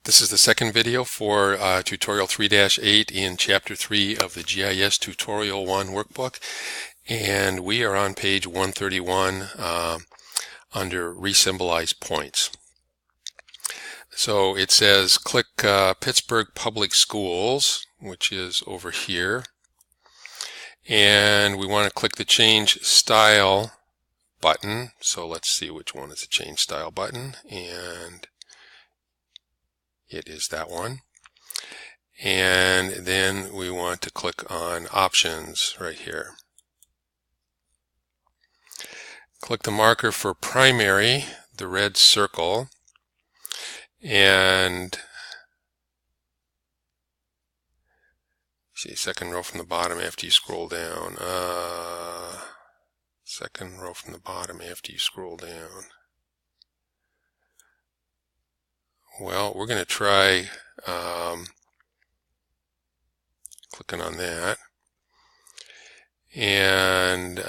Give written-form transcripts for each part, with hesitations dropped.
This is the second video for Tutorial 3-8 in Chapter 3 of the GIS Tutorial 1 workbook, and we are on page 131 under Resymbolize Points. So it says click Pittsburgh Public Schools, which is over here, and we want to click the Change Style button. So let's see which one is the Change Style button, and it is that one. And then we want to click on Options right here. Click the marker for Primary, the red circle, and see, second row from the bottom after you scroll down. Second row from the bottom after you scroll down. Well, we're going to try clicking on that and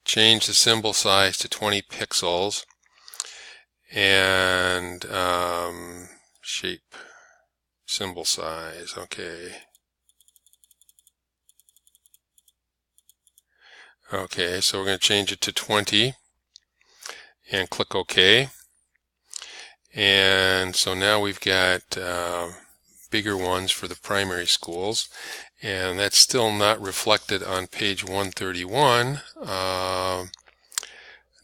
change the symbol size to 20 pixels and shape symbol size. Okay. Okay, so we're going to change it to 20 and click OK. And so now we've got bigger ones for the primary schools, and that's still not reflected on page 131,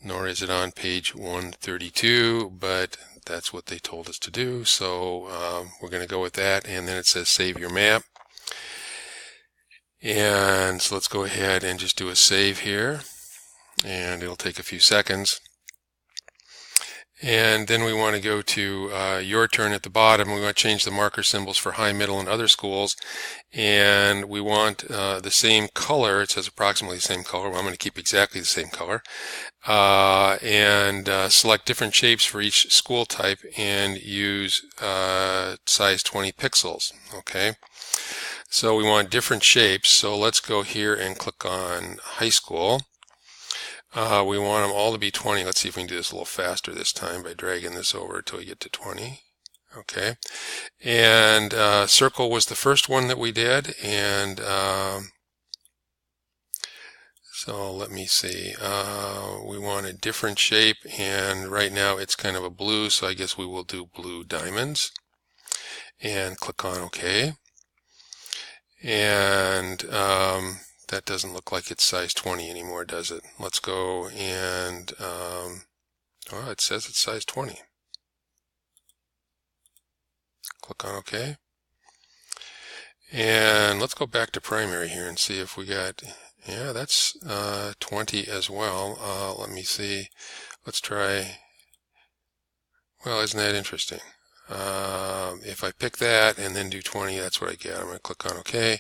nor is it on page 132, but that's what they told us to do, so we're going to go with that. And then it says save your map, and so let's go ahead and just do a save here, and it'll take a few seconds. And then we want to go to your turn at the bottom. We want to change the marker symbols for high, middle, and other schools. And we want the same color. It says approximately the same color. Well, I'm going to keep exactly the same color. And select different shapes for each school type and use size 20 pixels. Okay. So we want different shapes. So let's go here and click on high school. We want them all to be 20. Let's see if we can do this a little faster this time by dragging this over until we get to 20. Okay. And circle was the first one that we did. And so let me see. We want a different shape. And right now it's kind of a blue. So I guess we will do blue diamonds. And click on OK. And that doesn't look like it's size 20 anymore, does it? Let's go and, oh, it says it's size 20. Click on OK. And let's go back to primary here and see if we got, yeah, that's 20 as well. Let me see. Let's try, well, isn't that interesting? If I pick that and then do 20, that's what I get. I'm going to click on OK.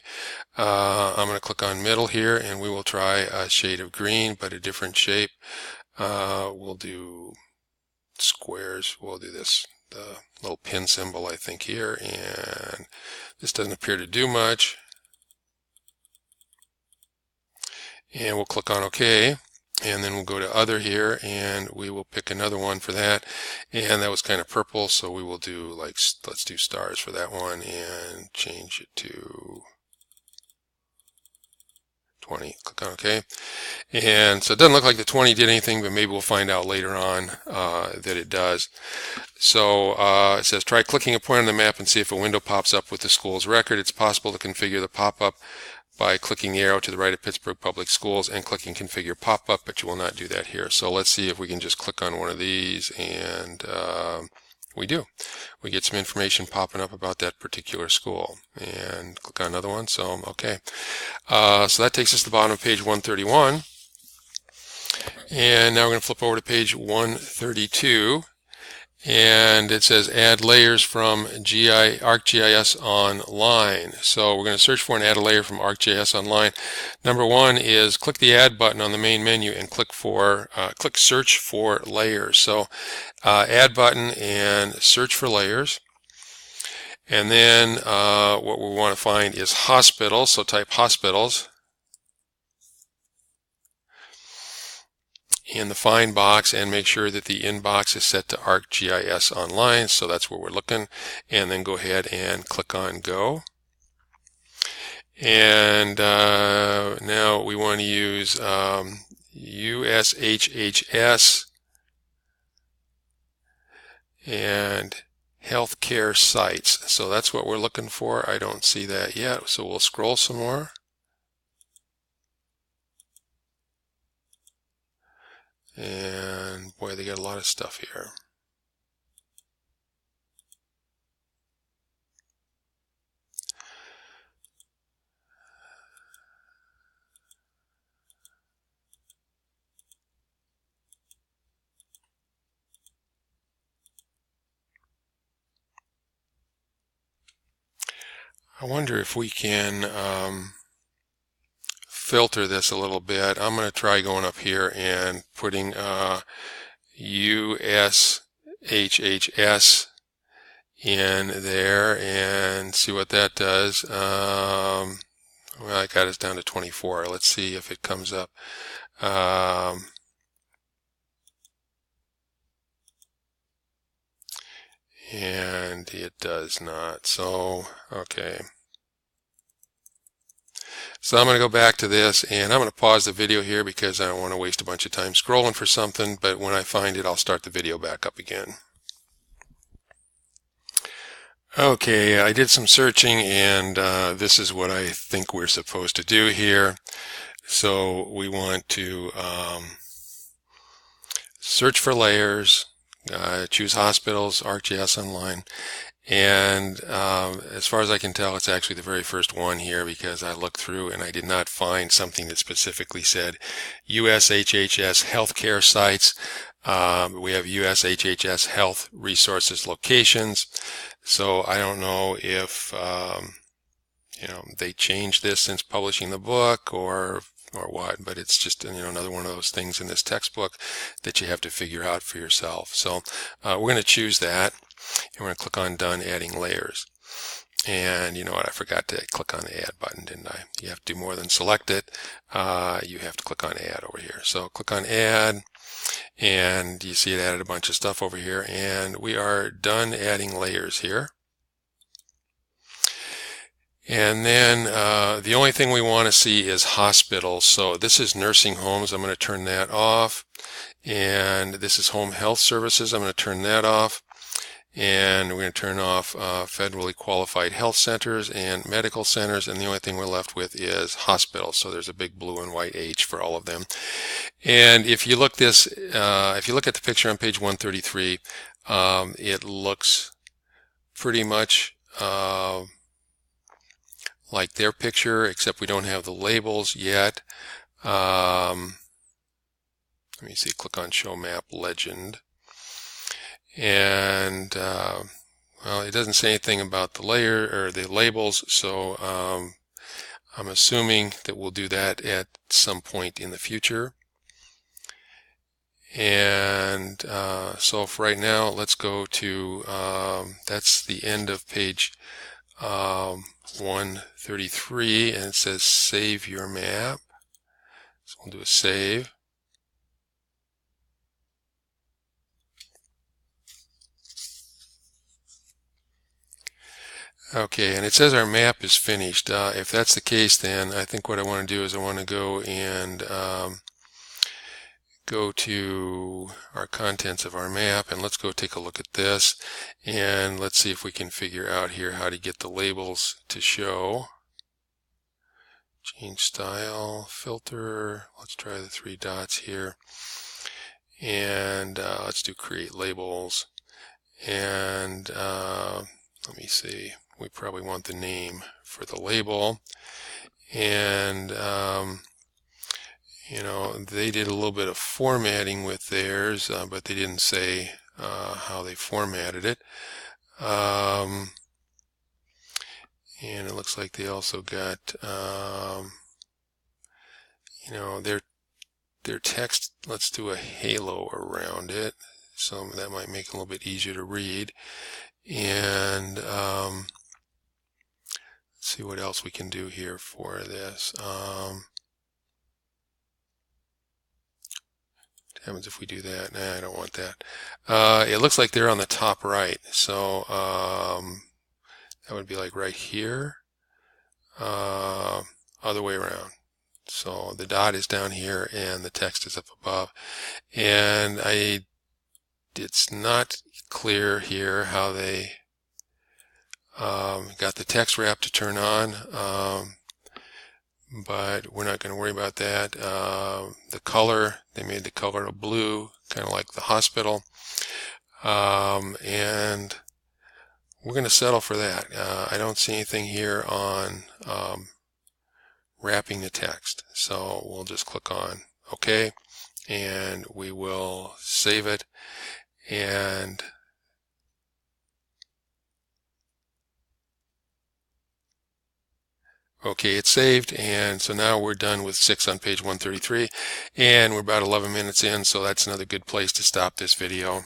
I'm going to click on middle here, and we will try a shade of green, but a different shape. We'll do squares. We'll do this, the little pin symbol, I think, here, and this doesn't appear to do much. And we'll click on OK. And then we'll go to other here, and we will pick another one for that. And that was kind of purple, so we will do, like, let's do stars for that one and change it to 20. Click on OK. And so it doesn't look like the 20 did anything, but maybe we'll find out later on that it does. So it says try clicking a point on the map and see if a window pops up with the school's record. It's possible to configure the pop-up by clicking the arrow to the right of Pittsburgh Public Schools and clicking Configure Pop-Up, but you will not do that here. So let's see if we can just click on one of these, and we do. We get some information popping up about that particular school. And click on another one, so okay. So that takes us to the bottom of page 131. And now we're going to flip over to page 132. And it says add layers from ArcGIS Online. So we're going to search for and add a layer from ArcGIS Online. Number one is click the add button on the main menu and click search for layers. So add button and search for layers. And then what we want to find is hospitals. So type hospitals. in the find box and make sure that the inbox is set to ArcGIS Online, so that's where we're looking, and then go ahead and click on Go. And now we want to use USHHS and healthcare sites. So that's what we're looking for. I don't see that yet, so we'll scroll some more. And boy, they got a lot of stuff here. I wonder if we can filter this a little bit. I'm going to try going up here and putting USHHS in there and see what that does. Well, I got us down to 24. Let's see if it comes up. And it does not. So, okay. So I'm going to go back to this, and I'm going to pause the video here because I don't want to waste a bunch of time scrolling for something, but when I find it, I'll start the video back up again. Okay, I did some searching, and this is what I think we're supposed to do here. So we want to search for layers, choose hospitals, ArcGIS Online, and as far as I can tell, it's actually the very first one here because I looked through and I did not find something that specifically said USHHS healthcare sites. We have USHHS health resources locations. So I don't know if they changed this since publishing the book or what, but it's just another one of those things in this textbook that you have to figure out for yourself. So we're going to choose that, and we're going to click on Done Adding Layers. And you know what, I forgot to click on the Add button, didn't I? You have to do more than select it. You have to click on Add over here. So click on Add, and you see it added a bunch of stuff over here, and we are done adding layers here. And then the only thing we want to see is hospitals. So this is nursing homes. I'm going to turn that off. And this is home health services. I'm going to turn that off. And we're going to turn off federally qualified health centers and medical centers. And the only thing we're left with is hospitals. So there's a big blue and white H for all of them. And if you look if you look at the picture on page 133, it looks pretty much like their picture, except we don't have the labels yet. Let me see, click on Show Map Legend. And, well, it doesn't say anything about the layer or the labels, so I'm assuming that we'll do that at some point in the future. And so for right now, let's go to, that's the end of page 133, and it says save your map. So we'll do a save. Okay, and it says our map is finished. If that's the case, then I think what I want to do is I want to go and go to our contents of our map, and let's go take a look at this, and let's see if we can figure out here how to get the labels to show. Change style, filter, let's try the 3 dots here, and let's do create labels, and let me see, we probably want the name for the label, and they did a little bit of formatting with theirs, but they didn't say how they formatted it. And it looks like they also got, their text, let's do a halo around it. So that might make it a little bit easier to read. And let's see what else we can do here for this. What happens if we do that? Nah, I don't want that. It looks like they're on the top right, so that would be like right here, other way around. So the dot is down here and the text is up above. And it's not clear here how they got the text wrap to turn on, but we're not going to worry about that. The color, they made the color a blue, kind of like the hospital, and we're going to settle for that. I don't see anything here on wrapping the text, so we'll just click on OK, and we will save it. And okay, it's saved, and so now we're done with 6 on page 133, and we're about 11 minutes in, so that's another good place to stop this video.